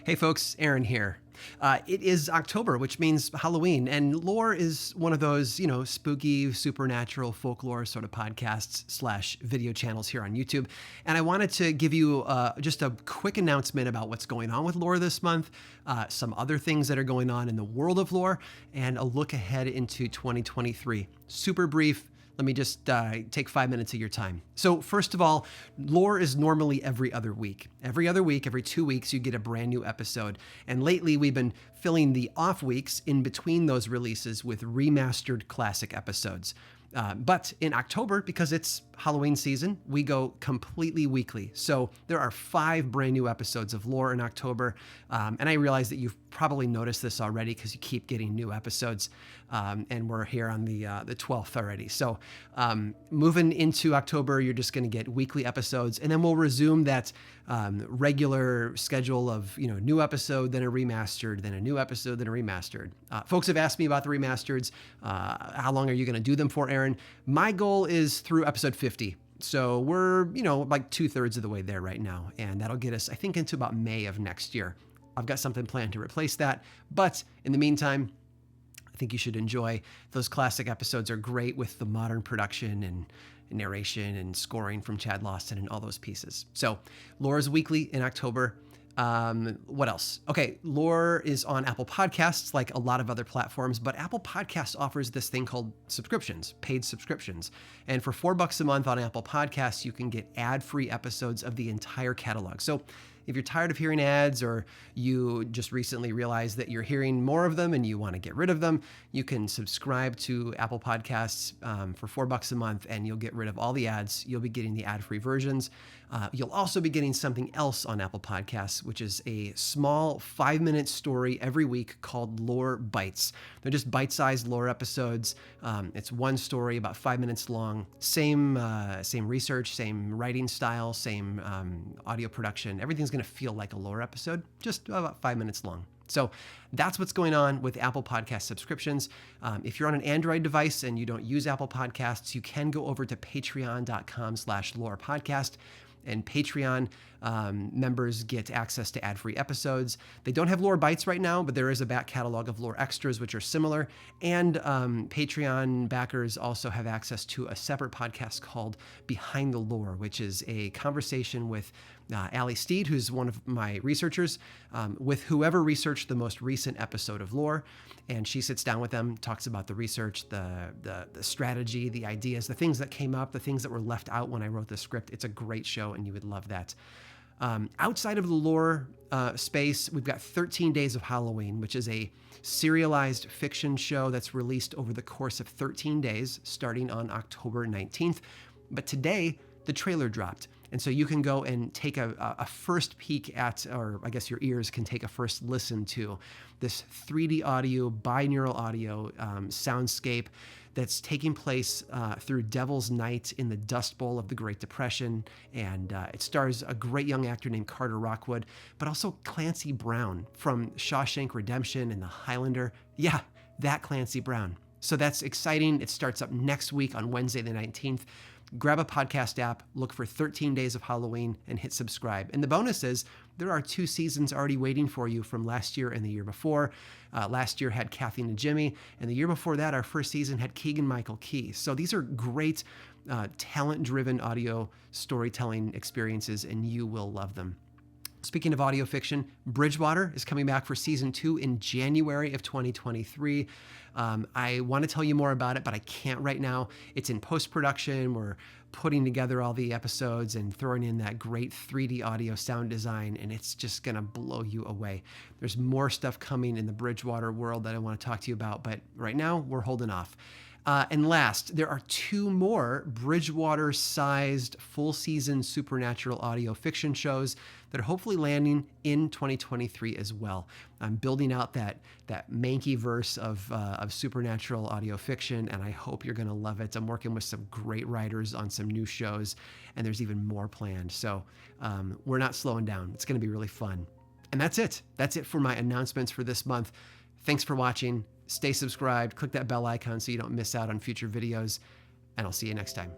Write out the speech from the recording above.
Hey folks, Aaron here. It is October, which means Halloween, and Lore is one of those, spooky, supernatural, folklore sort of podcasts / video channels here on YouTube. And I wanted to give you just a quick announcement about what's going on with Lore this month, some other things that are going on in the world of Lore, and a look ahead into 2023. Super brief. Let me just take 5 minutes of your time. So first of all, Lore is normally every other week. Every other week, every 2 weeks, you get a brand new episode. And lately, we've been filling the off weeks in between those releases with remastered classic episodes. But in October, because it's Halloween season, we go completely weekly. So there are 5 brand new episodes of Lore in October. And I realize that you've probably noticed this already because you keep getting new episodes. And we're here on the 12th already. So moving into October, you're just going to get weekly episodes. And then we'll resume that regular schedule of, new episode, then a remastered, then a new episode, then a remastered. Folks have asked me about the remasters. How long are you going to do them for, Aaron? My goal is through episode 50. So we're, like 2/3 of the way there right now. And that'll get us, I think, into about May of next year. I've got something planned to replace that. But in the meantime, I think you should enjoy. Those classic episodes are great with the modern production and narration and scoring from Chad Lawson and all those pieces. So Lore is weekly in October. What else? Okay, Lore is on Apple Podcasts like a lot of other platforms, but Apple Podcasts offers this thing called subscriptions, paid subscriptions. And for $4 a month on Apple Podcasts, you can get ad-free episodes of the entire catalog. So if you're tired of hearing ads, or you just recently realized that you're hearing more of them and you want to get rid of them, you can subscribe to Apple Podcasts for $4 a month, and you'll get rid of all the ads. You'll be getting the ad-free versions. You'll also be getting something else on Apple Podcasts, which is a small 5-minute story every week called Lore Bites. They're just bite-sized Lore episodes. It's one story about 5 minutes long. Same research, same writing style, same audio production. Everything's going to feel like a Lore episode, just about 5 minutes long. So that's what's going on with Apple Podcast subscriptions. If you're on an Android device and you don't use Apple Podcasts, you can go over to patreon.com/lorepodcast. And Patreon members get access to ad-free episodes. They don't have Lore Bites right now, but there is a back catalog of Lore Extras, which are similar. And Patreon backers also have access to a separate podcast called Behind the Lore, which is a conversation with Allie Steed, who's one of my researchers, with whoever researched the most recent episode of Lore. And she sits down with them, talks about the research, the strategy, the ideas, the things that came up, the things that were left out when I wrote the script. It's a great show, and you would love that. Outside of the Lore space, we've got 13 Days of Halloween, which is a serialized fiction show that's released over the course of 13 days, starting on October 19th. But today, the trailer dropped. And so you can go and take a first peek at, or I guess your ears can take a first listen to this 3D audio, binaural audio soundscape that's taking place through Devil's Night in the Dust Bowl of the Great Depression. And it stars a great young actor named Carter Rockwood, but also Clancy Brown from Shawshank Redemption and The Highlander. Yeah, that Clancy Brown. So that's exciting. It starts up next week on Wednesday the 19th. Grab a podcast app, look for 13 Days of Halloween, and hit subscribe. And the bonus is there are 2 seasons already waiting for you from last year and the year before. Last year had Kathy and Jimmy, and the year before that, our first season had Keegan-Michael Key. So these are great talent-driven audio storytelling experiences, and you will love them. Speaking of audio fiction, Bridgewater is coming back for season 2 in January of 2023. I want to tell you more about it, but I can't right now. It's in post-production. We're putting together all the episodes and throwing in that great 3D audio sound design, and it's just going to blow you away. There's more stuff coming in the Bridgewater world that I want to talk to you about, but right now we're holding off. And last, there are 2 more Bridgewater-sized full-season supernatural audio fiction shows that are hopefully landing in 2023 as well. I'm building out that manky verse of supernatural audio fiction, and I hope you're going to love it. I'm working with some great writers on some new shows, and there's even more planned. So we're not slowing down. It's going to be really fun. And that's it. That's it for my announcements for this month. Thanks for watching. Stay subscribed, click that bell icon so you don't miss out on future videos, and I'll see you next time.